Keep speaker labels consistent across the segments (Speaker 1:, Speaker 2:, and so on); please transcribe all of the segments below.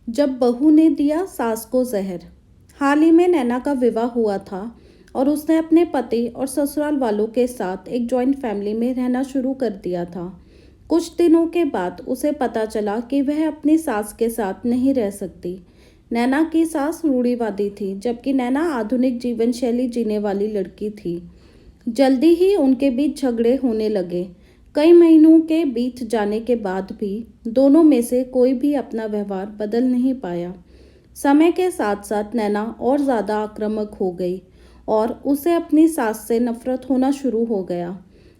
Speaker 1: जब बहू ने दिया सास को जहर। हाल ही में नैना का विवाह हुआ था और उसने अपने पति और ससुराल वालों के साथ एक जॉइंट फैमिली में रहना शुरू कर दिया था। कुछ दिनों के बाद उसे पता चला कि वह अपनी सास के साथ नहीं रह सकती। नैना की सास रूढ़िवादी थी, जबकि नैना आधुनिक जीवन शैली जीने वाली लड़की थी। जल्दी ही उनके बीच झगड़े होने लगे। कई महीनों के बीत जाने के बाद भी दोनों में से कोई भी अपना व्यवहार बदल नहीं पाया। समय के साथ साथ नैना और ज़्यादा आक्रामक हो गई और उसे अपनी सास से नफरत होना शुरू हो गया।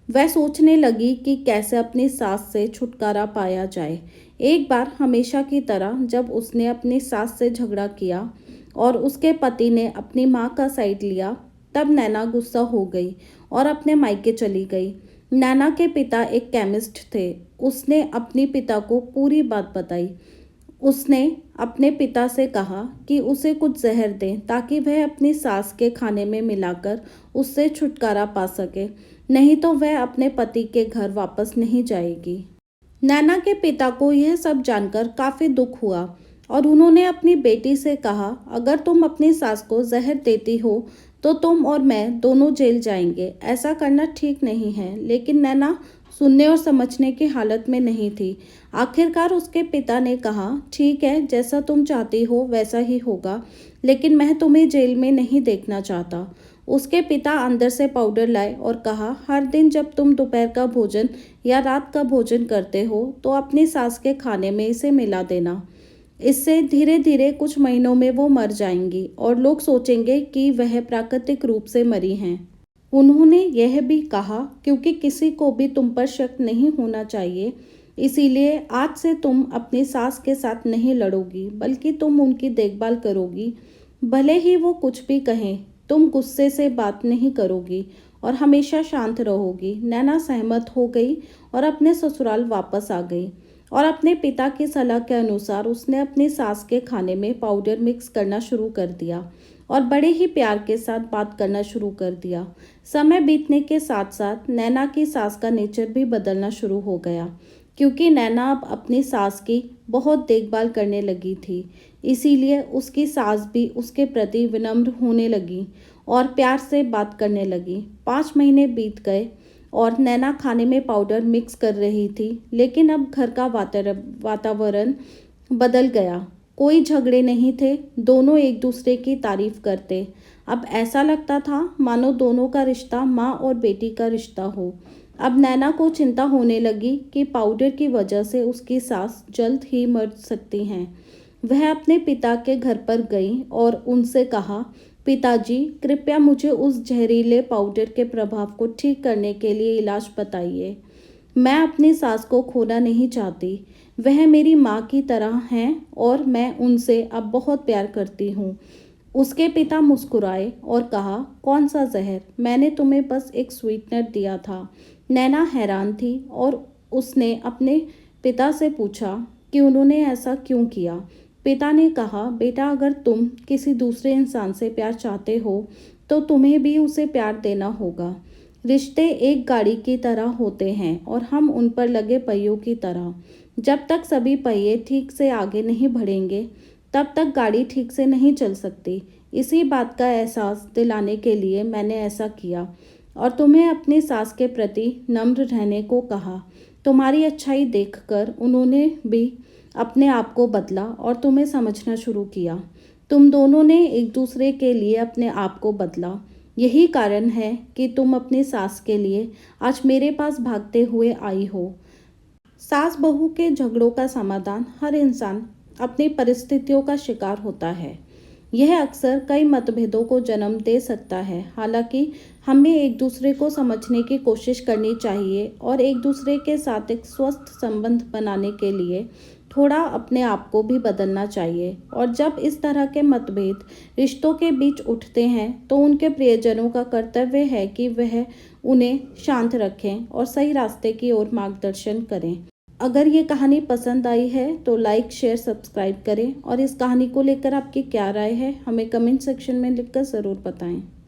Speaker 1: वह सोचने लगी कि कैसे अपनी सास से छुटकारा पाया जाए। एक बार हमेशा की तरह जब उसने अपनी सास से झगड़ा किया और उसके पति ने अपनी माँ का साइड लिया, तब नैना गुस्सा हो गई और अपने मायके चली गई। नैना के पिता एक केमिस्ट थे। उसने अपने पिता को पूरी बात बताई। उसने अपने पिता से कहा कि उसे कुछ जहर दें ताकि वह अपनी सास के खाने में मिलाकर उससे छुटकारा पा सके, नहीं तो वह अपने पति के घर वापस नहीं जाएगी। नैना के पिता को यह सब जानकर काफ़ी दुख हुआ और उन्होंने अपनी बेटी से कहा, अगर तुम अपनी सास को जहर देती हो तो तुम और मैं दोनों जेल जाएंगे। ऐसा करना ठीक नहीं है। लेकिन नैना सुनने और समझने की हालत में नहीं थी। आखिरकार उसके पिता ने कहा, ठीक है, जैसा तुम चाहती हो वैसा ही होगा, लेकिन मैं तुम्हें जेल में नहीं देखना चाहता। उसके पिता अंदर से पाउडर लाए और कहा, हर दिन जब तुम दोपहर का भोजन या रात का भोजन करते हो तो अपनी सास के खाने में इसे मिला देना। इससे धीरे धीरे कुछ महीनों में वो मर जाएंगी और लोग सोचेंगे कि वह प्राकृतिक रूप से मरी हैं। उन्होंने यह भी कहा, क्योंकि किसी को भी तुम पर शक नहीं होना चाहिए, इसीलिए आज से तुम अपनी सास के साथ नहीं लड़ोगी, बल्कि तुम उनकी देखभाल करोगी। भले ही वो कुछ भी कहें, तुम गुस्से से बात नहीं करोगी और हमेशा शांत रहोगी। नैना सहमत हो गई और अपने ससुराल वापस आ गई और अपने पिता की सलाह के अनुसार उसने अपनी सास के खाने में पाउडर मिक्स करना शुरू कर दिया और बड़े ही प्यार के साथ बात करना शुरू कर दिया। समय बीतने के साथ साथ नैना की सास का नेचर भी बदलना शुरू हो गया, क्योंकि नैना अब अपनी सास की बहुत देखभाल करने लगी थी। इसीलिए उसकी सास भी उसके प्रति विनम्र होने लगी और प्यार से बात करने लगी। 5 महीने बीत गए और नैना खाने में पाउडर मिक्स कर रही थी, लेकिन अब घर का वातावरण बदल गया। कोई झगड़े नहीं थे, दोनों एक दूसरे की तारीफ करते। अब ऐसा लगता था मानो दोनों का रिश्ता माँ और बेटी का रिश्ता हो। अब नैना को चिंता होने लगी कि पाउडर की वजह से उसकी सास जल्द ही मर सकती हैं। वह अपने पिता के घर पर गई और उनसे कहा, पिताजी, कृपया मुझे उस जहरीले पाउडर के प्रभाव को ठीक करने के लिए इलाज बताइए। मैं अपनी सास को खोना नहीं चाहती। वह मेरी माँ की तरह हैं और मैं उनसे अब बहुत प्यार करती हूँ। उसके पिता मुस्कुराए और कहा, कौन सा जहर? मैंने तुम्हें बस एक स्वीटनर दिया था। नैना हैरान थी और उसने अपने पिता से पूछा कि उन्होंने ऐसा क्यों किया। पिता ने कहा, बेटा, अगर तुम किसी दूसरे इंसान से प्यार चाहते हो तो तुम्हें भी उसे प्यार देना होगा। रिश्ते एक गाड़ी की तरह होते हैं और हम उन पर लगे पहियों की तरह। जब तक सभी पहिए ठीक से आगे नहीं बढ़ेंगे, तब तक गाड़ी ठीक से नहीं चल सकती। इसी बात का एहसास दिलाने के लिए मैंने ऐसा किया और तुम्हें अपनी सास के प्रति नम्र रहने को कहा। तुम्हारी अच्छाई देखकर उन्होंने भी अपने आप को बदला और तुम्हें समझना शुरू किया। तुम दोनों ने एक दूसरे के लिए अपने आप को बदला। यही कारण है कि तुम अपनी सास के लिए आज मेरे पास भागते हुए आई हो। सास बहू के झगड़ों का समाधान हर इंसान अपनी परिस्थितियों का शिकार होता है। यह अक्सर कई मतभेदों को जन्म दे सकता है। हालांकि हमें एक दूसरे को समझने की कोशिश करनी चाहिए और एक दूसरे के साथ एक स्वस्थ संबंध बनाने के लिए थोड़ा अपने आप को भी बदलना चाहिए। और जब इस तरह के मतभेद रिश्तों के बीच उठते हैं तो उनके प्रियजनों का कर्तव्य है कि वह उन्हें शांत रखें और सही रास्ते की ओर मार्गदर्शन करें। अगर ये कहानी पसंद आई है तो लाइक, शेयर, सब्सक्राइब करें और इस कहानी को लेकर आपकी क्या राय है हमें कमेंट सेक्शन में लिखकर ज़रूर बताएं।